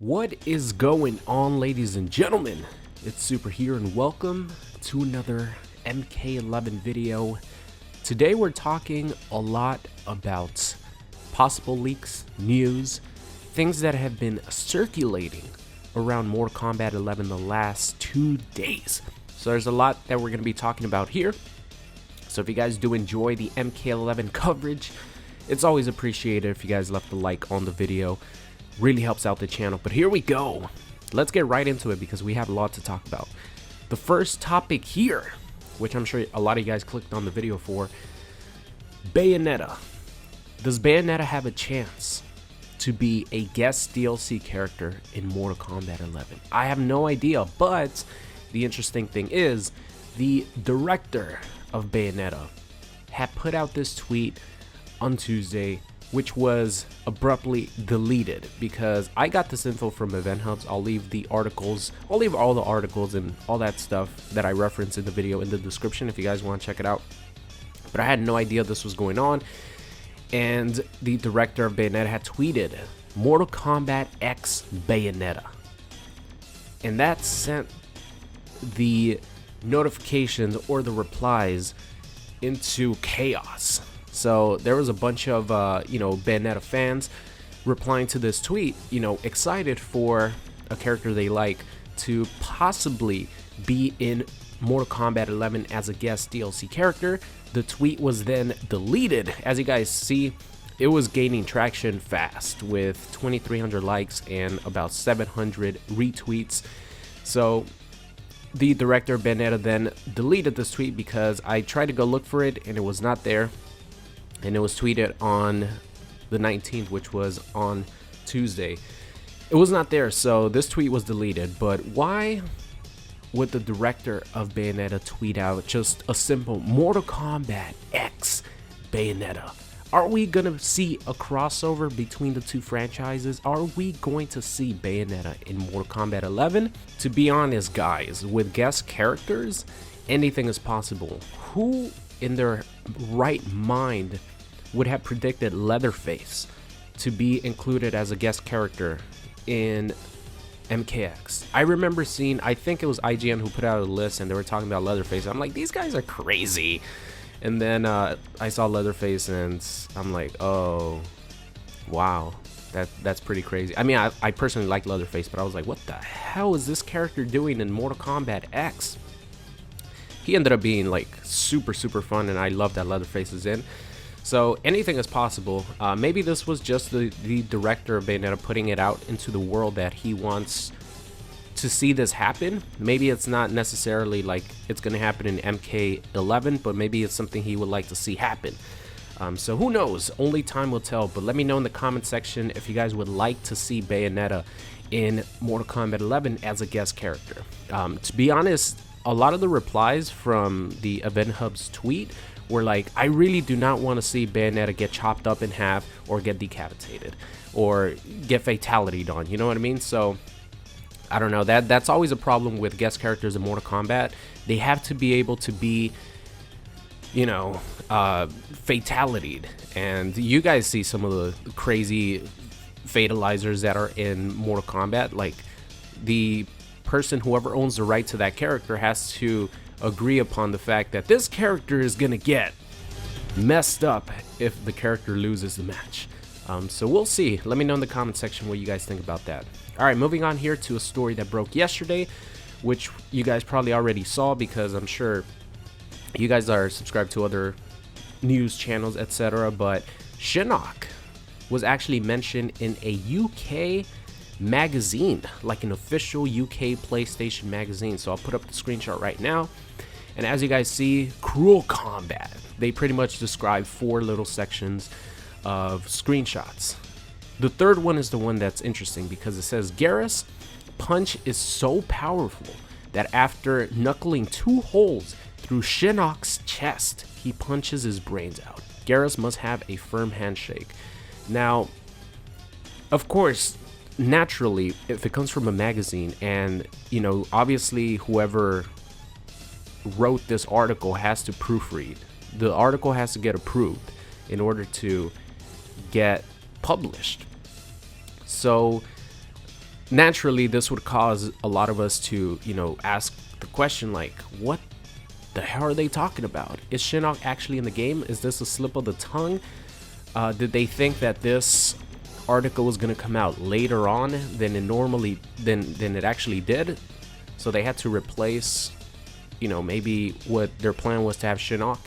What is going on, ladies and gentlemen? It's Super here and welcome to another MK11 video. Today we're talking a lot about possible leaks, news, things that have been circulating around Mortal Kombat 11 the last 2 days. So there's a lot that we're going to be talking about here. So if you guys do enjoy the MK11 coverage, it's always appreciated if you guys left a like on the video. Really helps out the channel. But here we go. Let's get right into it because we have a lot to talk about. The first topic here, which I'm sure a lot of you guys clicked on the video for, Bayonetta. Does Bayonetta have a chance to be a guest DLC character in Mortal Kombat 11? I have no idea, but the interesting thing is the director of Bayonetta had put out this tweet on Tuesday, which was abruptly deleted because I got this info from Event Hubs. I'll leave the articles, I'll leave all the articles and all that stuff that I referenced in the video in the description if you guys want to check it out. But I had no idea this was going on. And the director of Bayonetta had tweeted, Mortal Kombat X Bayonetta. And that sent the notifications or the replies into chaos. So there was a bunch of, Bayonetta fans replying to this tweet, excited for a character they like to possibly be in Mortal Kombat 11 as a guest DLC character. The tweet was then deleted. As you guys see, it was gaining traction fast with 2,300 likes and about 700 retweets. So the director of Bayonetta then deleted this tweet because I tried to go look for it and it was not there. And it was tweeted on the 19th, which was on Tuesday. It was not there, so this tweet was deleted. But why would the director of Bayonetta tweet out just a simple Mortal Kombat X Bayonetta? Are we gonna see a crossover between the two franchises? Are we going to see Bayonetta in Mortal Kombat 11? To be honest, guys, with guest characters, anything is possible. Who in their right mind would have predicted Leatherface to be included as a guest character in MKX? I remember seeing, I think it was IGN who put out a list and they were talking about Leatherface. I'm like, these guys are crazy. And then I saw Leatherface and I'm like, oh, wow, that's pretty crazy. I mean, I personally like Leatherface, but I was like, what the hell is this character doing in Mortal Kombat X? He ended up being like super fun, and I love that Leatherface is in. So anything is possible. Maybe this was just the director of Bayonetta putting it out into the world that he wants to see this happen. Maybe it's not necessarily like it's going to happen in MK11, but maybe it's something he would like to see happen. So who knows? Only time will tell. But let me know in the comment section if you guys would like to see Bayonetta in Mortal Kombat 11 as a guest character. To be honest, a lot of the replies from the Event Hub's tweet were like, I really do not want to see Bayonetta get chopped up in half or get decapitated or get fatality'd on, you know what I mean? So I don't know, that's always a problem with guest characters in Mortal Kombat. They have to be able to be, fatality'd, and you guys see some of the crazy fatalizers that are in Mortal Kombat. Like, the person, whoever owns the right to that character, has to agree upon the fact that this character is gonna get messed up if the character loses the match. So we'll see. Let me know in the comment section what you guys think about that. All right, moving on here to a story that broke yesterday, which you guys probably already saw because I'm sure you guys are subscribed to other news channels, etc. But Shinnok was actually mentioned in a UK magazine, like an official UK PlayStation magazine. So I'll put up the screenshot right now, and as you guys see, Cruel Combat, they pretty much describe 4 little sections of screenshots. The third one is the one that's interesting because it says Garrus' punch is so powerful that after knuckling 2 holes through Shinnok's chest, he punches his brains out. Garrus must have a firm handshake. Now, of course, naturally, if it comes from a magazine, and obviously whoever wrote this article has to proofread, the article has to get approved in order to get published. So naturally this would cause a lot of us to, you know, ask the question like, what the hell are they talking about? Is Shinnok actually in the game? Is this a slip of the tongue? Did they think that this article was going to come out later on than it actually did? So they had to replace, you know, maybe what their plan was to have Shinnok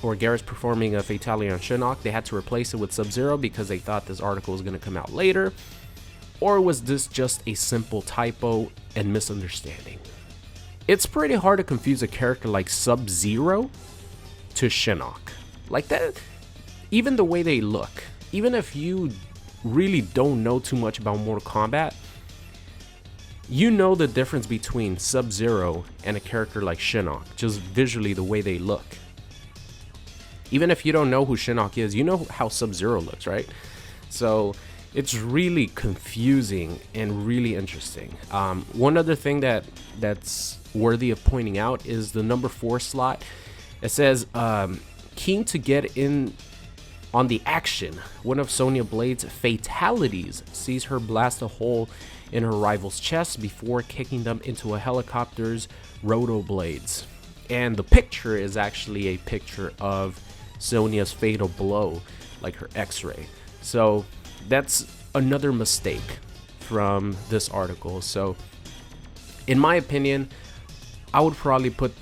or Garrus performing a fatality on Shinnok. They had to replace it with Sub-Zero because they thought this article was going to come out later. Or was this just a simple typo and misunderstanding? It's pretty hard to confuse a character like Sub-Zero to Shinnok. Like that, even the way they look, even if you really don't know too much about Mortal Kombat, you know the difference between Sub-Zero and a character like Shinnok, just visually the way they look. Even if you don't know who Shinnok is, you know how Sub-Zero looks, right? So it's really confusing and really interesting. One other thing that's worthy of pointing out is the number 4 slot. It says, keen to get in on the action. One of Sonya Blade's fatalities sees her blast a hole in her rival's chest before kicking them into a helicopter's roto blades. And the picture is actually a picture of Sonya's fatal blow, like her x-ray. So that's another mistake from this article. So in my opinion, I would probably put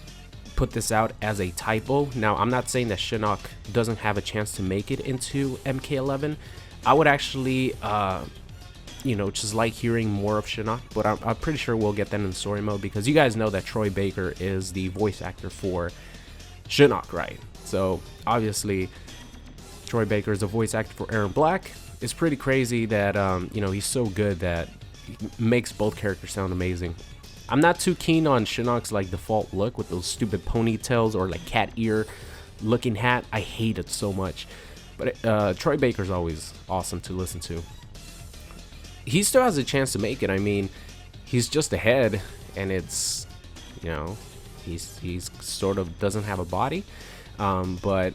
this out as a typo. Now, I'm not saying that Shinnok doesn't have a chance to make it into MK11. I would actually you know, just like hearing more of Shinnok, but I'm pretty sure we'll get that in story mode, because you guys know that Troy Baker is the voice actor for Shinnok, right? So obviously Troy Baker is a voice actor for Aaron Black. It's pretty crazy that you know, he's so good that he makes both characters sound amazing. I'm not too keen on Shinnok's like default look with those stupid ponytails or like cat ear looking hat. I hate it so much. But Troy Baker's always awesome to listen to. He still has a chance to make it. I mean, he's just ahead, and it's, you know, he's sort of doesn't have a body, but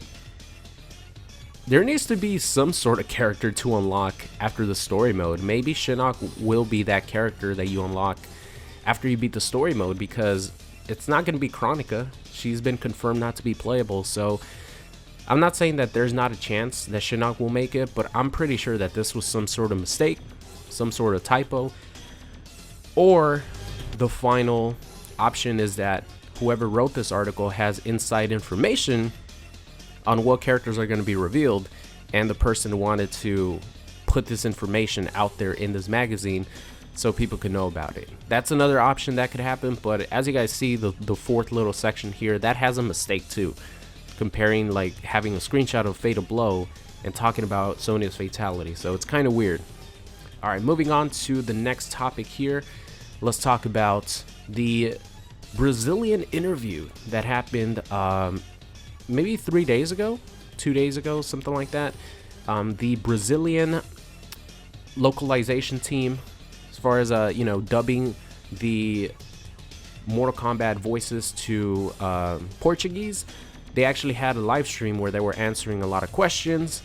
there needs to be some sort of character to unlock after the story mode. Maybe Shinnok will be that character that you unlock after you beat the story mode, because it's not going to be Chronica. She's been confirmed not to be playable, so I'm not saying that there's not a chance that Shinnok will make it, but I'm pretty sure that this was some sort of mistake, some sort of typo, or the final option is that whoever wrote this article has inside information on what characters are going to be revealed, and the person wanted to put this information out there in this magazine so people can know about it. That's another option that could happen, but as you guys see, the fourth little section here, that has a mistake too, comparing like having a screenshot of Fatal Blow and talking about Sonya's fatality, so it's kind of weird. Alright, moving on to the next topic here, let's talk about the Brazilian interview that happened maybe 3 days ago, 2 days ago, something like that. The Brazilian localization team, as far as you know, dubbing the Mortal Kombat voices to Portuguese, they actually had a live stream where they were answering a lot of questions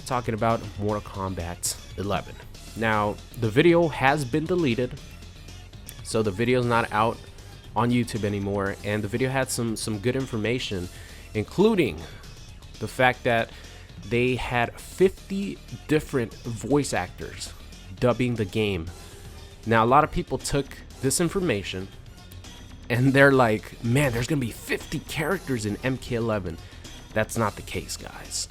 talking about Mortal Kombat 11. Now, the video has been deleted, so the video is not out on YouTube anymore, and the video had some good information, including the fact that they had 50 different voice actors dubbing the game. Now, a lot of people took this information and they're like, man, there's gonna be 50 characters in MK11. That's not the case, guys.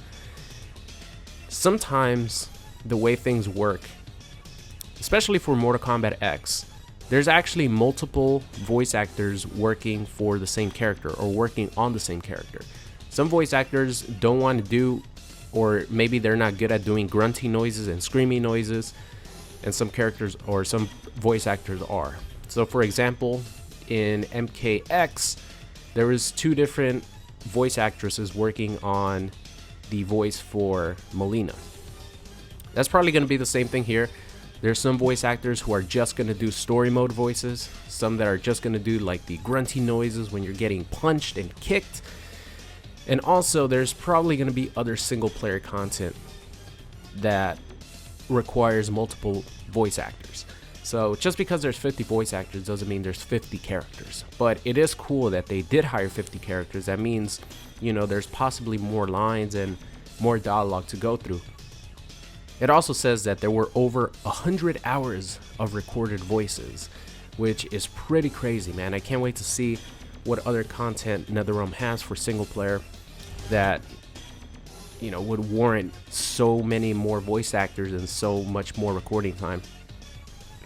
Sometimes the way things work, especially for Mortal Kombat X, there's actually multiple voice actors working for the same character or working on the same character. Some voice actors don't want to do, or maybe they're not good at doing grunty noises and screaming noises, and some characters or some voice actors are. So for example, in MKX, there was 2 different voice actresses working on the voice for Melina. That's probably going to be the same thing here. There's some voice actors who are just going to do story mode voices, some that are just going to do like the grunty noises when you're getting punched and kicked, and also there's probably going to be other single player content that requires multiple voice actors. So just because there's 50 voice actors doesn't mean there's 50 characters. But it is cool that they did hire 50 characters. That means, you know, there's possibly more lines and more dialogue to go through. It also says that there were over 100 hours of recorded voices, which is pretty crazy, man. I can't wait to see what other content NetherRealm has for single player that, you know, would warrant so many more voice actors and so much more recording time.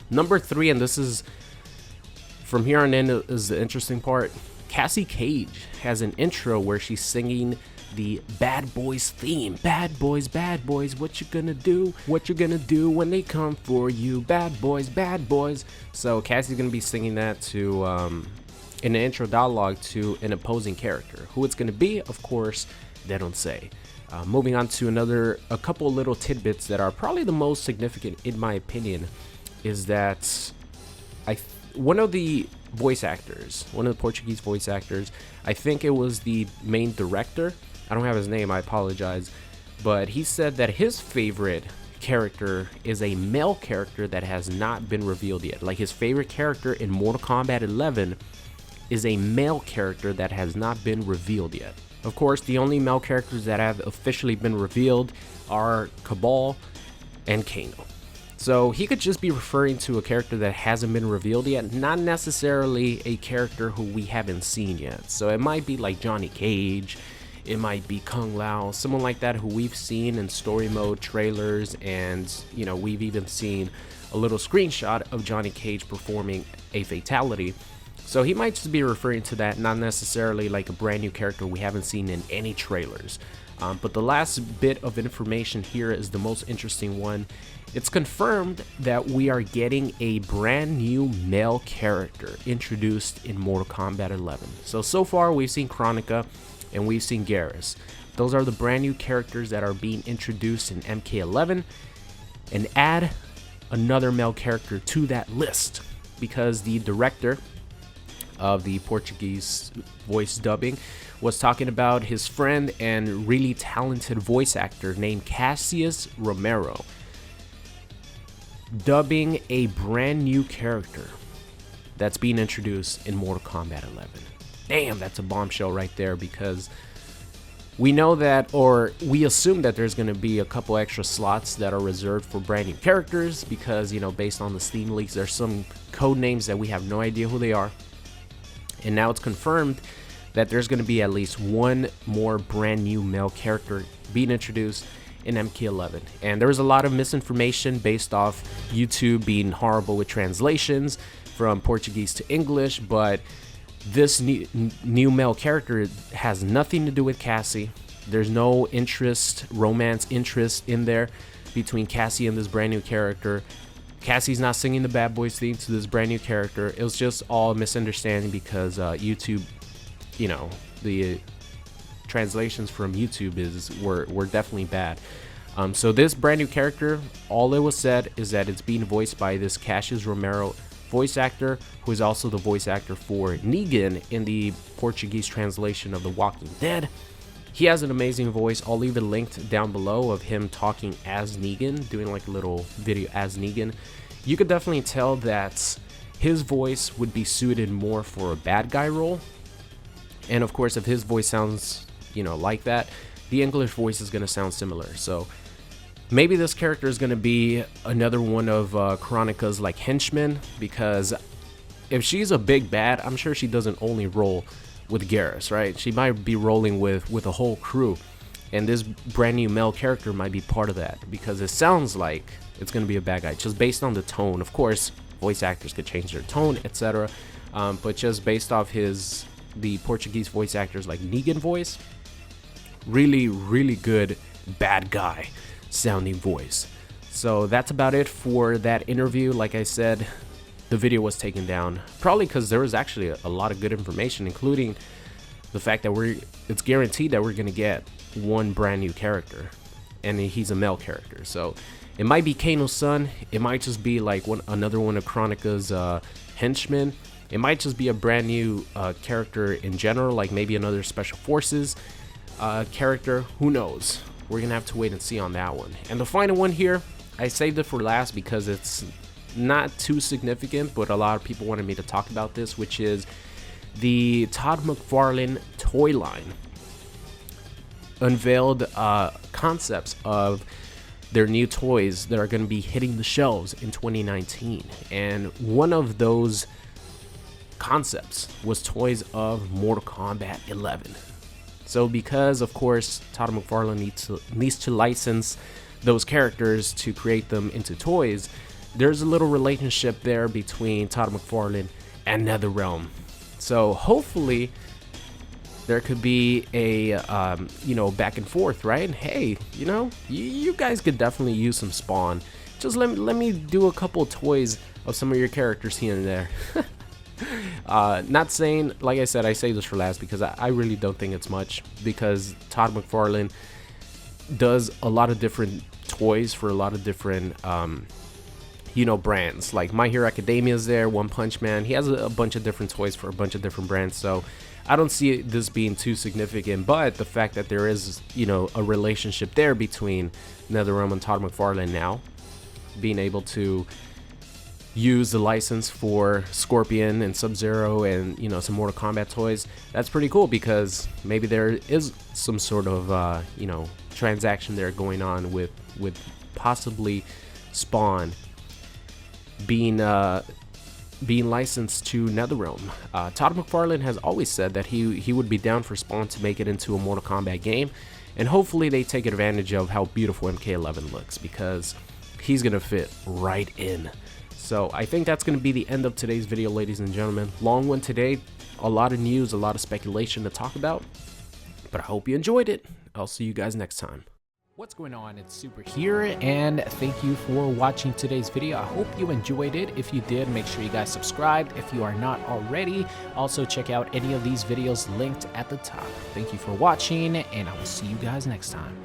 Number 3, and this is from here on in is the interesting part. Cassie Cage has an intro where she's singing the Bad Boys theme. Bad boys, what you gonna do? What you gonna do when they come for you? Bad boys, bad boys. So Cassie's gonna be singing that to in an intro dialogue to an opposing character. Who it's gonna be, of course, they don't say. Moving on to a couple little tidbits that are probably the most significant in my opinion, is that one of the Portuguese voice actors, I think it was the main director. I don't have his name, I apologize, but he said that his favorite character is a male character that has not been revealed yet. Like his favorite character in Mortal Kombat 11 is a male character that has not been revealed yet. Of course, the only male characters that have officially been revealed are Kabal and Kano. So he could just be referring to a character that hasn't been revealed yet, not necessarily a character who we haven't seen yet. So it might be like Johnny Cage, it might be Kung Lao, someone like that who we've seen in story mode trailers, and you know, we've even seen a little screenshot of Johnny Cage performing a fatality. So he might just be referring to that, not necessarily like a brand new character we haven't seen in any trailers. But the last bit of information here is the most interesting one. It's confirmed that we are getting a brand new male character introduced in Mortal Kombat 11. So far we've seen Kronika and we've seen Garrus. Those are the brand new characters that are being introduced in MK11, and add another male character to that list because the director of the Portuguese voice dubbing was talking about his friend and really talented voice actor named Cassius Romero dubbing a brand new character that's being introduced in Mortal Kombat 11. Damn, that's a bombshell right there, because we know that, or we assume that there's going to be a couple extra slots that are reserved for brand new characters because, you know, based on the Steam leaks, there's some code names that we have no idea who they are. And now it's confirmed that there's going to be at least one more brand new male character being introduced in MK11. And there was a lot of misinformation based off YouTube being horrible with translations from Portuguese to English, but this new male character has nothing to do with Cassie. There's no romance interest in there between Cassie and this brand new character. Cassie's not singing the Bad Boys theme to this brand new character. It was just all a misunderstanding because YouTube, you know, the translations from YouTube were definitely bad. So this brand new character, all it was said is that it's being voiced by this Cassius Romero voice actor, who is also the voice actor for Negan in the Portuguese translation of The Walking Dead. He has an amazing voice. I'll leave it linked down below of him talking as Negan, doing like a little video as Negan. You could definitely tell that his voice would be suited more for a bad guy role. And of course, if his voice sounds, you know, like that, the English voice is going to sound similar. So maybe this character is going to be another one of Kronika's like henchmen, because if she's a big bad, I'm sure she doesn't only roll with Garrus, right? She might be rolling with a whole crew, and this brand new male character might be part of that, because it sounds like it's going to be a bad guy just based on the tone. Of course, voice actors could change their tone, etc., but just based off the Portuguese voice actors like Negan voice, really good bad guy sounding voice. So that's about it for that interview. Like I said, the video was taken down probably because there was actually a lot of good information, including the fact that it's guaranteed that we're gonna get one brand new character, and he's a male character. So it might be Kano's son, it might just be like another one of Kronika's henchmen, it might just be a brand new character in general, like maybe another Special Forces character. Who knows? We're gonna have to wait and see on that one. And the final one here, I saved it for last because it's not too significant, but a lot of people wanted me to talk about this, which is the Todd McFarlane toy line unveiled concepts of their new toys that are going to be hitting the shelves in 2019. And one of those concepts was toys of Mortal Kombat 11. So because, of course, Todd McFarlane needs to license those characters to create them into toys, there's a little relationship there between Todd McFarlane and NetherRealm. So hopefully there could be a back and forth, right? Hey, you guys could definitely use some Spawn. Just let me do a couple of toys of some of your characters here and there. Not saying, like I said, I say this for last because I really don't think it's much, because Todd McFarlane does a lot of different toys for a lot of different brands. Like My Hero Academia is there, One Punch Man. He has a bunch of different toys for a bunch of different brands, so I don't see this being too significant. But the fact that there is a relationship there between NetherRealm and Todd McFarlane now, being able to use the license for Scorpion and Sub-Zero and some Mortal Kombat toys, that's pretty cool, because maybe there is some sort of transaction there going on with possibly Spawn being licensed to NetherRealm. Todd McFarlane has always said that he would be down for Spawn to make it into a Mortal Kombat game, and hopefully they take advantage of how beautiful MK11 looks, because he's gonna fit right in. So I think that's going to be the end of today's video, ladies and gentlemen. Long one today, a lot of news, a lot of speculation to talk about, but I hope you enjoyed it. I'll see you guys next time. What's going on? It's Super here, and thank you for watching today's video. I hope you enjoyed it. If you did, make sure you guys subscribed if you are not already. Also, check out any of these videos linked at the top. Thank you for watching, and I will see you guys next time.